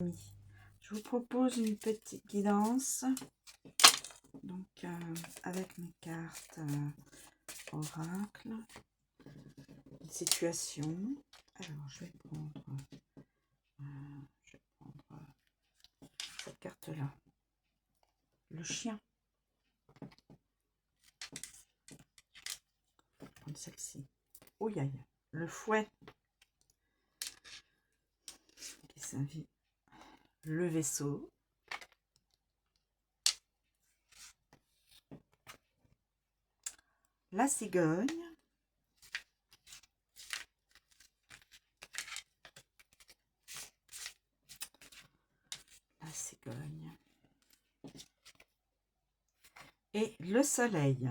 Je vous propose une petite guidance, donc avec mes cartes oracle, une situation. Alors je vais prendre cette carte là, le chien. Je vais prendre celle-ci. Oh aïe, le fouet qui s'invite, le vaisseau. La cigogne, et le soleil.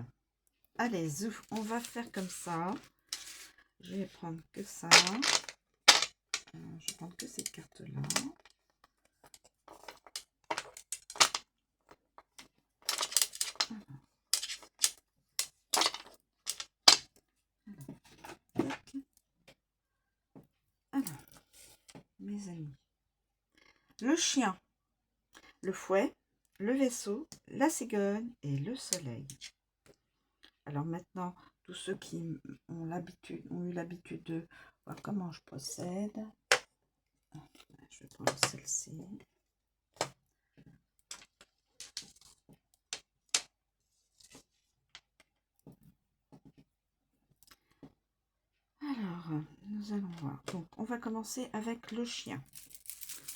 Allez, zouf, on va faire comme ça. Je vais prendre que ça. Je vais prendre que ces cartes-là. Alors, mes amis. Le chien, le fouet, le vaisseau, la cigogne et le soleil. Alors maintenant, tous ceux qui ont eu l'habitude de voir comment je procède. Je vais prendre celle-ci. Alors, nous allons voir. Donc, on va commencer avec le chien,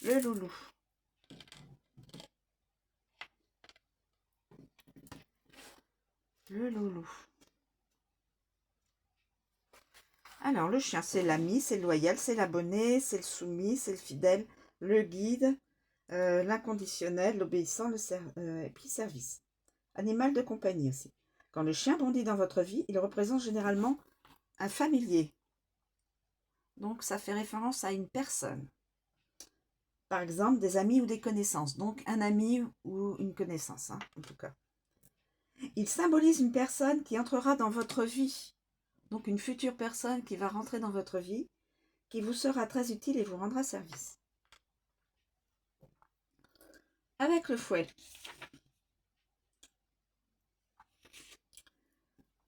le loulou. Le loulou. Alors, le chien, c'est l'ami, c'est le loyal, c'est l'abonné, c'est le soumis, c'est le fidèle, le guide, l'inconditionnel, l'obéissant, et puis service. Animal de compagnie aussi. Quand le chien bondit dans votre vie, il représente généralement un familier. Donc, ça fait référence à une personne. Par exemple, des amis ou des connaissances. Donc, un ami ou une connaissance, hein, en tout cas. Il symbolise une personne qui entrera dans votre vie. Donc, une future personne qui va rentrer dans votre vie, qui vous sera très utile et vous rendra service. Avec le fouet.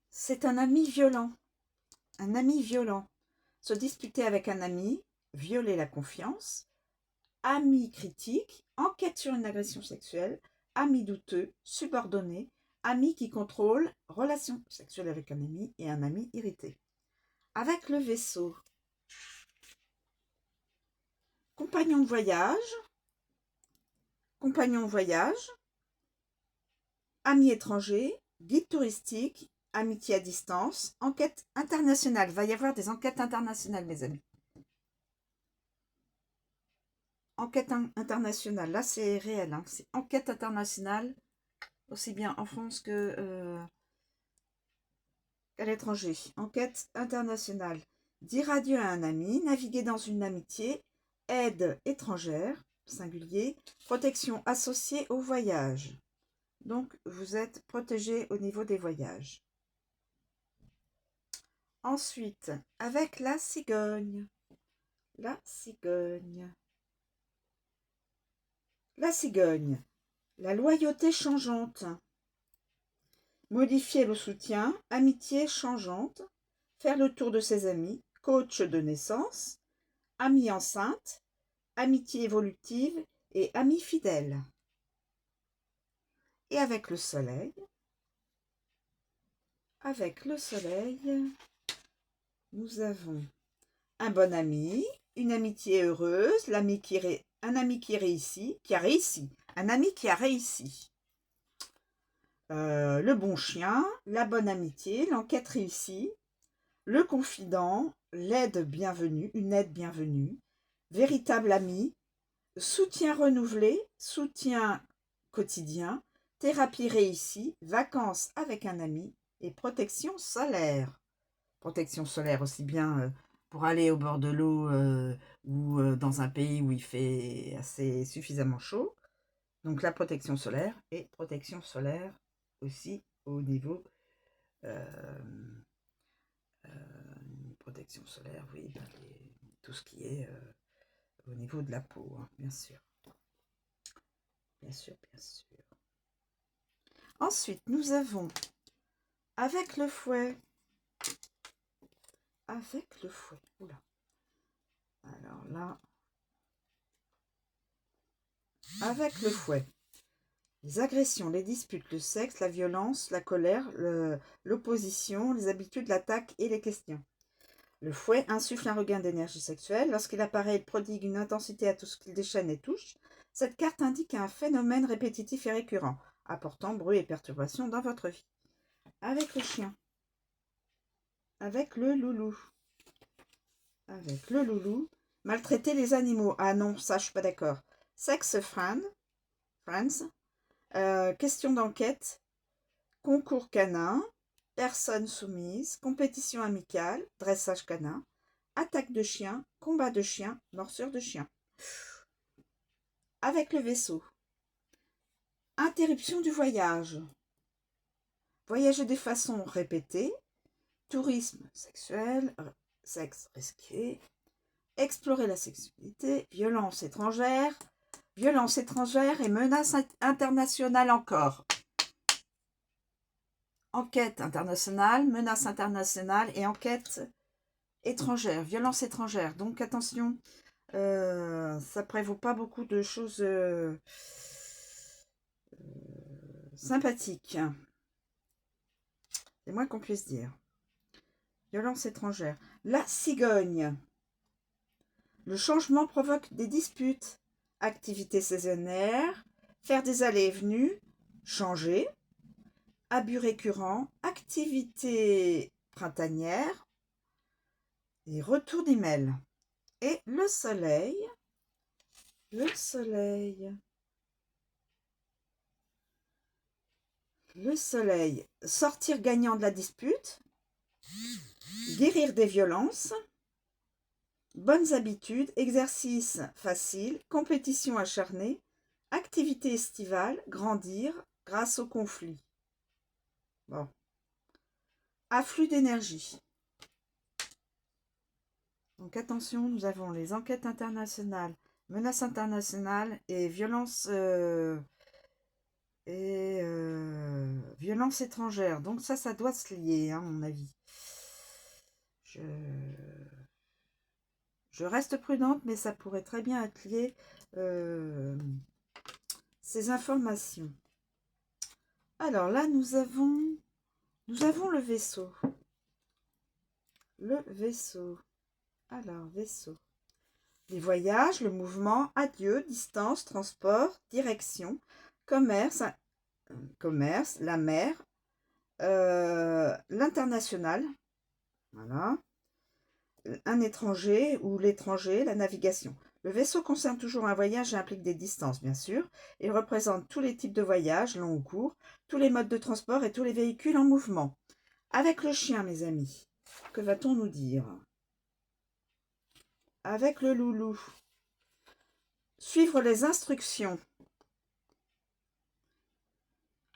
C'est un ami violent. Un ami violent. Se disputer avec un ami, violer la confiance, ami critique, enquête sur une agression sexuelle, ami douteux, subordonné, ami qui contrôle, relation sexuelle avec un ami et un ami irrité. Avec le vaisseau. Compagnon de voyage, ami étranger, guide touristique, amitié à distance, enquête internationale. Il va y avoir des enquêtes internationales, mes amis. Enquête internationale, là c'est réel, hein. C'est enquête internationale, aussi bien en France qu'à l'étranger. Enquête internationale. Dire adieu à un ami, naviguer dans une amitié, aide étrangère, singulier, protection associée au voyage. Donc, vous êtes protégé au niveau des voyages. Ensuite, avec la cigogne. La cigogne. La cigogne. La loyauté changeante. Modifier le soutien. Amitié changeante. Faire le tour de ses amis. Coach de naissance. Amie enceinte. Amitié évolutive et amie fidèle. Et avec le soleil. Avec le soleil, nous avons un bon ami, une amitié heureuse, un ami qui a réussi, un ami qui a réussi. Le bon chien, la bonne amitié, l'enquête réussie, le confident, l'aide bienvenue, une aide bienvenue, véritable ami, soutien renouvelé, soutien quotidien, thérapie réussie, vacances avec un ami et protection solaire. Protection solaire aussi bien pour aller au bord de l'eau ou dans un pays où il fait assez suffisamment chaud. Donc la protection solaire et protection solaire aussi au niveau protection solaire, oui, tout ce qui est au niveau de la peau, hein, bien sûr. bien sûr, bien sûr. Ensuite, nous avons avec le fouet. Avec le fouet. Oula. Alors là. Avec le fouet. Les agressions, les disputes, le sexe, la violence, la colère, l'opposition, les habitudes, l'attaque et les questions. Le fouet insuffle un regain d'énergie sexuelle. Lorsqu'il apparaît, il prodigue une intensité à tout ce qu'il déchaîne et touche. Cette carte indique un phénomène répétitif et récurrent, apportant bruit et perturbation dans votre vie. Avec le chien. Avec le loulou. Avec le loulou. Maltraiter les animaux. Ah non, ça, je suis pas d'accord. Sex friends. Question d'enquête. Concours canin. Personne soumise. Compétition amicale. Dressage canin. Attaque de chien. Combat de chien. Morsure de chien. Avec le vaisseau. Interruption du voyage. Voyager de façon répétée. Tourisme sexuel. Sexe risqué. Explorer la sexualité. Violence étrangère et menace internationale encore. Enquête internationale, menace internationale et enquête étrangère, violence étrangère. Donc attention, ça prévaut pas beaucoup de choses sympathiques. C'est moins qu'on puisse dire. Violence étrangère. La cigogne. Le changement provoque des disputes. Activité saisonnière. Faire des allées et venues. Changer. Abus récurrents. Activité printanière. Et retour d'email. Et le soleil. Le soleil. Le soleil. Sortir gagnant de la dispute. Guérir des violences. Bonnes habitudes, exercice facile, compétition acharnée, activité estivale, grandir grâce au conflit. Bon. Afflux d'énergie. Donc attention, nous avons les enquêtes internationales, menaces internationales et violences violences étrangères. Donc ça doit se lier, hein, à mon avis. Je reste prudente, mais ça pourrait très bien être lié ces informations. Alors là, nous avons le vaisseau. Le vaisseau. Alors, vaisseau. Les voyages, le mouvement, adieu, distance, transport, direction, commerce, la mer, l'international. Voilà. Un étranger ou l'étranger, la navigation. Le vaisseau concerne toujours un voyage et implique des distances, bien sûr. Il représente tous les types de voyages, longs ou courts, tous les modes de transport et tous les véhicules en mouvement. Avec le chien, mes amis, que va-t-on nous dire? Avec le loulou. Suivre les instructions.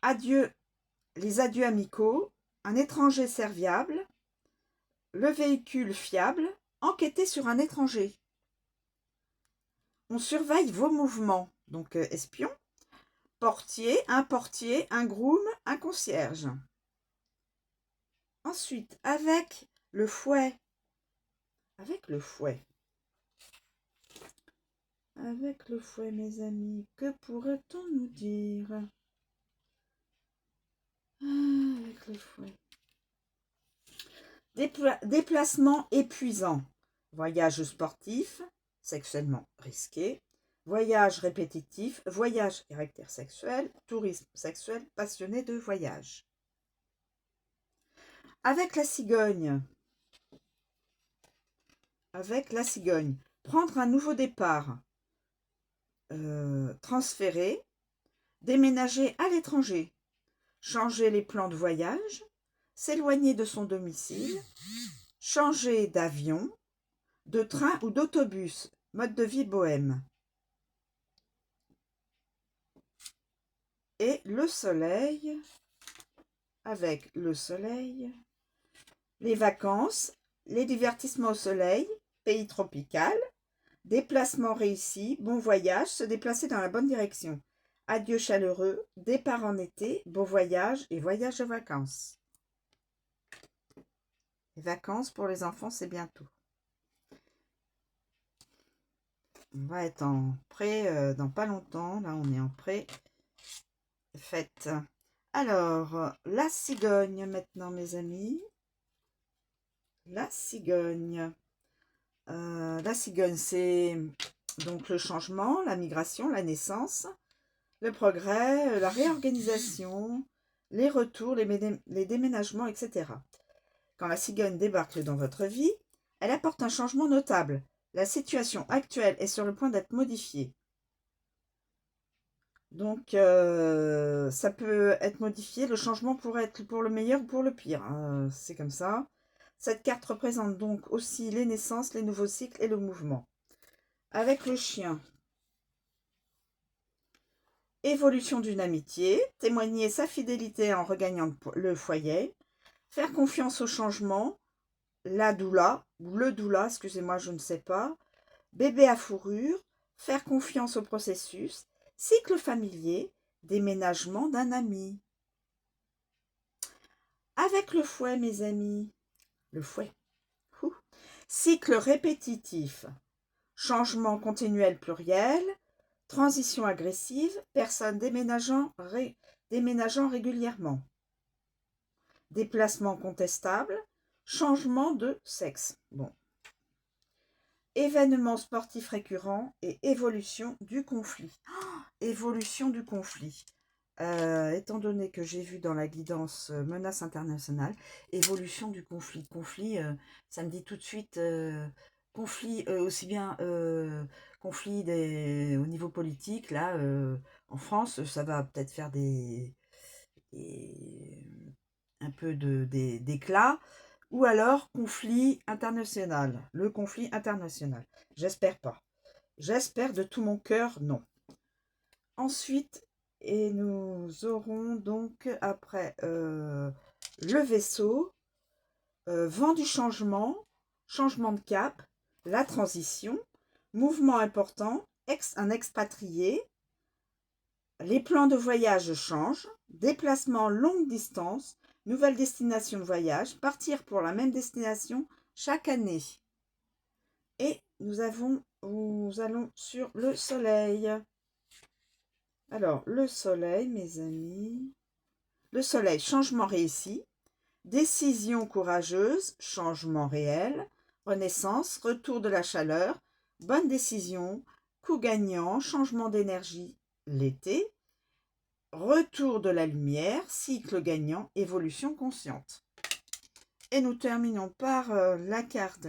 Adieu, les adieux amicaux, un étranger serviable, le véhicule fiable, enquêter sur un étranger. On surveille vos mouvements, donc espion, portier, un groom, un concierge. Ensuite, avec le fouet. Avec le fouet. Avec le fouet, mes amis, que pourrait-on nous dire? Avec le fouet. Déplacement épuisant. Voyage sportif, sexuellement risqué. Voyage répétitif, voyage caractère sexuel, tourisme sexuel, passionné de voyage. Avec la cigogne. Avec la cigogne. Prendre un nouveau départ. Transférer. Déménager à l'étranger. Changer les plans de voyage. S'éloigner de son domicile. Changer d'avion, de train ou d'autobus. Mode de vie bohème. Et le soleil, avec le soleil, les vacances, les divertissements au soleil, pays tropical, déplacement réussi, bon voyage, se déplacer dans la bonne direction. adieu chaleureux, départ en été, beau voyage et voyage de vacances. Les vacances pour les enfants, c'est bientôt. On va être en pré dans pas longtemps. Là, on est en pré-fête. Alors, la cigogne maintenant, mes amis. La cigogne. La cigogne, c'est donc le changement, la migration, la naissance, le progrès, la réorganisation, les retours, les déménagements, etc. Quand la cigogne débarque dans votre vie, elle apporte un changement notable. La situation actuelle est sur le point d'être modifiée. Donc, ça peut être modifié. Le changement pourrait être pour le meilleur ou pour le pire, hein. C'est comme ça. Cette carte représente donc aussi les naissances, les nouveaux cycles et le mouvement. Avec le chien, évolution d'une amitié, témoigner sa fidélité en regagnant le foyer, faire confiance au changement, la doula, ou le doula, excusez-moi, je ne sais pas, bébé à fourrure, faire confiance au processus, cycle familier, déménagement d'un ami. Avec le fouet, mes amis, le fouet, cycle répétitif, changement continuel pluriel, transition agressive, personne déménageant régulièrement, déplacement contestable, changement de sexe. Bon. Événements sportifs récurrents et évolution du conflit. Évolution du conflit. Étant donné que j'ai vu dans la guidance menace internationale, évolution du conflit. Conflit, ça me dit tout de suite conflit aussi bien conflit au niveau politique. Là, en France, ça va peut-être faire un peu d'éclat. Ou alors conflit international. Le conflit international. J'espère pas. J'espère de tout mon cœur, non. Ensuite, et nous aurons donc après le vaisseau, vent du changement, changement de cap, la transition, mouvement important, un expatrié, les plans de voyage changent, déplacement longue distance, nouvelle destination de voyage, partir pour la même destination chaque année. Et nous allons sur le soleil. Alors, le soleil, mes amis. Le soleil, changement réussi. Décision courageuse, changement réel. Renaissance, retour de la chaleur. Bonne décision, coup gagnant, changement d'énergie, l'été. Retour de la lumière, cycle gagnant, évolution consciente. Et nous terminons par la carte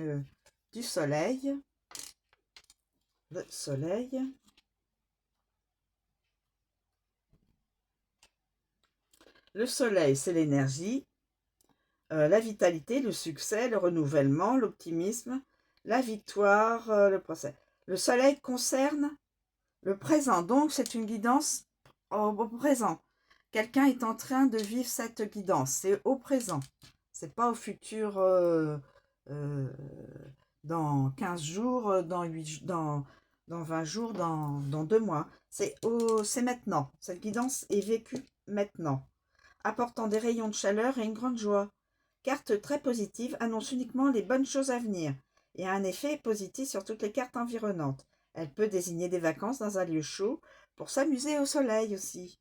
du soleil. Le soleil. Le soleil, c'est l'énergie, la vitalité, le succès, le renouvellement, l'optimisme, la victoire, le procès. Le soleil concerne le présent, donc c'est une guidance au présent. Quelqu'un est en train de vivre cette guidance, c'est au présent. C'est pas au futur dans 15 jours, dans 20 jours, dans 2 mois. C'est maintenant. Cette guidance est vécue maintenant, apportant des rayons de chaleur et une grande joie. Carte très positive annonce uniquement les bonnes choses à venir et a un effet positif sur toutes les cartes environnantes. Elle peut désigner des vacances dans un lieu chaud pour s'amuser au soleil aussi.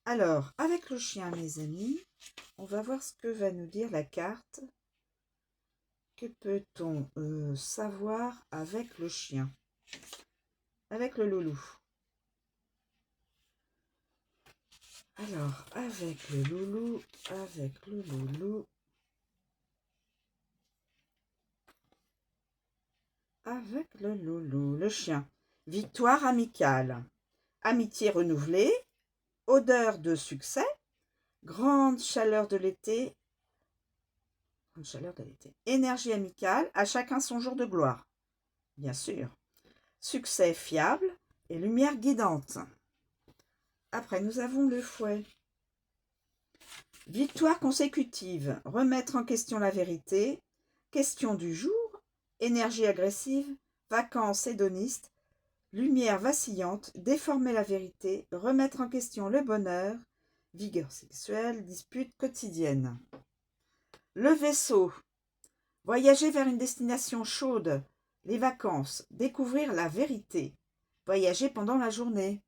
Alors, avec le chien, mes amis, on va voir ce que va nous dire la carte. Que peut-on savoir avec le chien? Avec le loulou. Alors, avec le loulou, le chien. Victoire amicale, amitié renouvelée, odeur de succès, grande chaleur de l'été, énergie amicale, à chacun son jour de gloire, bien sûr. Succès fiable et lumière guidante. Après, nous avons le fouet. Victoire consécutive, remettre en question la vérité, question du jour, énergie agressive, vacances hédonistes, lumière vacillante, déformer la vérité, remettre en question le bonheur, vigueur sexuelle, dispute quotidienne. Le vaisseau, voyager vers une destination chaude, les vacances, découvrir la vérité, voyager pendant la journée,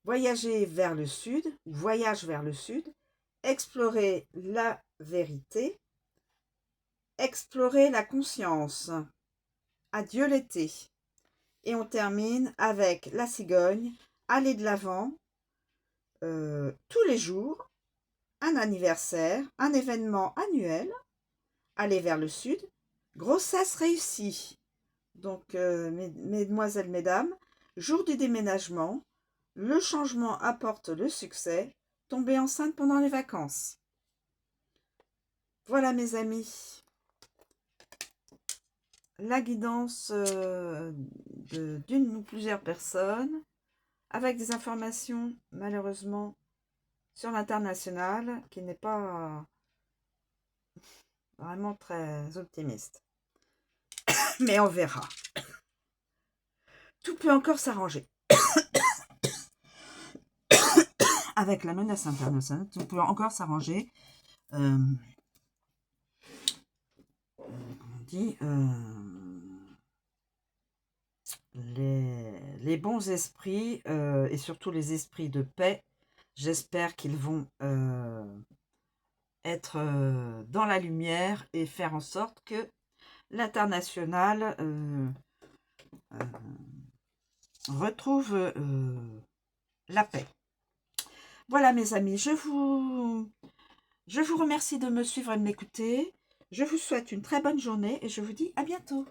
voyager vers le sud, ou voyage vers le sud, explorer la vérité, explorer la conscience. Adieu l'été. Et on termine avec la cigogne, aller de l'avant, tous les jours, un anniversaire, un événement annuel, aller vers le sud, grossesse réussie. Donc, mesdemoiselles, mesdames, jour du déménagement, le changement apporte le succès, tomber enceinte pendant les vacances. Voilà mes amis, la guidance d'une ou plusieurs personnes, avec des informations malheureusement sur l'international, qui n'est pas vraiment très optimiste. Mais on verra. Tout peut encore s'arranger. Avec la menace internationale, tout peut encore s'arranger. On dit les bons esprits et surtout les esprits de paix, j'espère qu'ils vont être dans la lumière et faire en sorte que l'international retrouve la paix. Voilà mes amis, je vous remercie de me suivre et de m'écouter. Je vous souhaite une très bonne journée et je vous dis à bientôt.